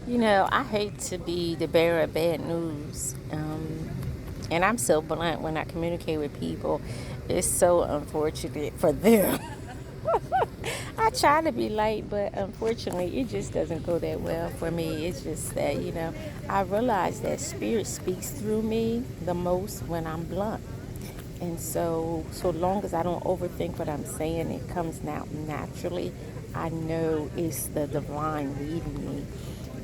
I hate to be the bearer of bad news. And I'm so blunt when I communicate with people. It's so unfortunate for them. I try to be light, but unfortunately, it just doesn't go that well for me. It's just that, I realize that spirit speaks through me the most when I'm blunt. And so long as I don't overthink what I'm saying, it comes out naturally. I know it's the divine leading me.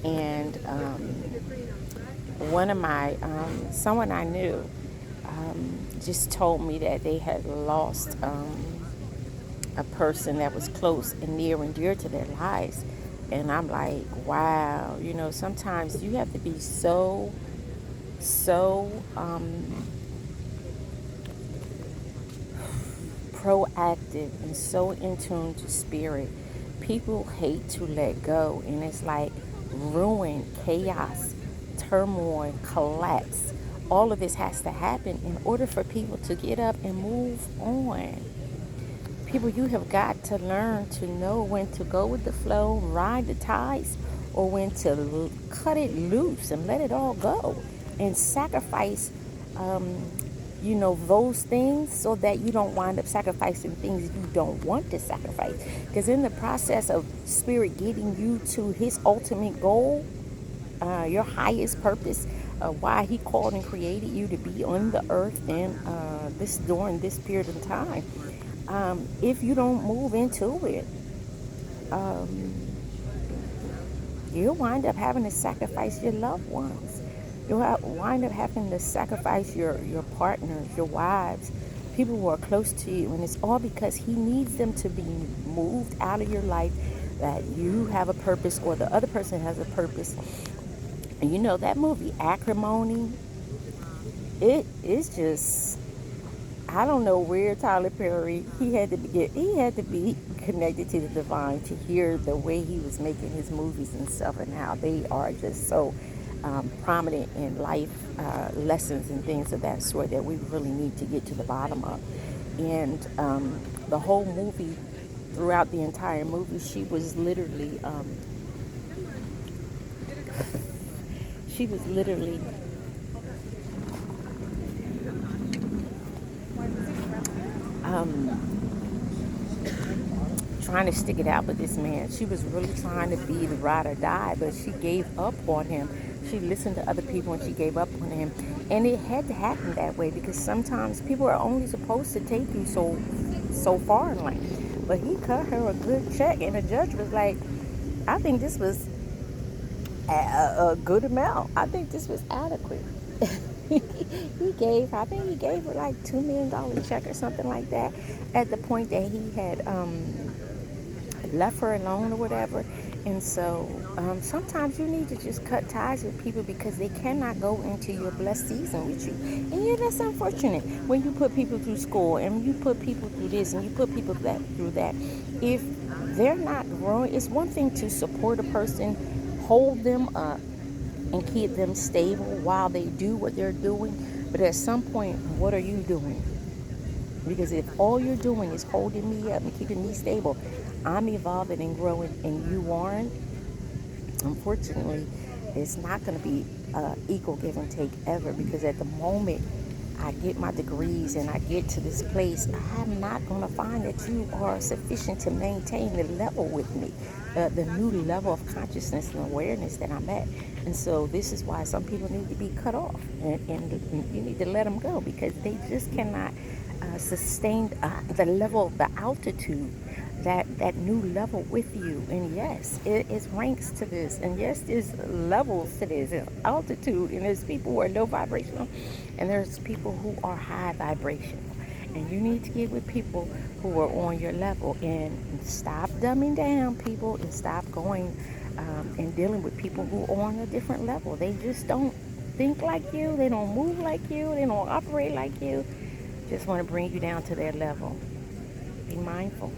And someone I knew just told me that they had lost a person that was close and near and dear to their lives. And I'm like, wow, sometimes you have to be so proactive and so in tune to spirit. People hate to let go, and it's like ruin, chaos, turmoil, collapse. All of this has to happen in order for people to get up and move on. People, you have got to learn to know when to go with the flow, ride the tides, or when to cut it loose and let it all go and sacrifice, those things so that you don't wind up sacrificing things you don't want to sacrifice. Because in the process of spirit getting you to his ultimate goal, your highest purpose, why he called and created you to be on the earth and this during this period of time. If you don't move into it, you'll wind up having to sacrifice your loved ones. You'll wind up having to sacrifice your partners, your wives, people who are close to you. And it's all because he needs them to be moved out of your life, that you have a purpose or the other person has a purpose. And that movie, Acrimony, it is just, I don't know where Tyler Perry, he had to be connected to the divine to hear the way he was making his movies and stuff, and how they are just so prominent in life lessons and things of that sort that we really need to get to the bottom of. And the whole movie, throughout the entire movie, she was literally trying to stick it out with this man. She was really trying to be the ride or die, but she gave up on him. She listened to other people and she gave up on him. And it had to happen that way, because sometimes people are only supposed to take you so far in life. But he cut her a good check, and the judge was like, I think this was a good amount. I think this was adequate. I think he gave her like $2 million check or something like that, at the point that he had left her alone or whatever. And so sometimes you need to just cut ties with people, because they cannot go into your blessed season with you. And yeah, that's unfortunate when you put people through school and you put people through this and you put people through that. If they're not growing, it's one thing to support a person, hold them up, and keep them stable while they do what they're doing. But at some point, what are you doing? Because if all you're doing is holding me up and keeping me stable, I'm evolving and growing and you aren't, unfortunately, it's not going to be equal give and take ever. Because at the moment I get my degrees and I get to this place, I'm not going to find that you are sufficient to maintain the level with me, the new level of consciousness and awareness that I'm at. And so this is why some people need to be cut off, and you need to let them go, because they just cannot sustain the level, the altitude, that new level with you. And yes, it's ranks to this, and yes, there's levels to this, and altitude, and there's people who are low vibrational, and there's people who are high vibrational. And you need to get with people who are on your level, and stop dumbing down people, and stop going and dealing with people who are on a different level. They just don't think like you, they don't move like you, they don't operate like you, just want to bring you down to their level. Be mindful.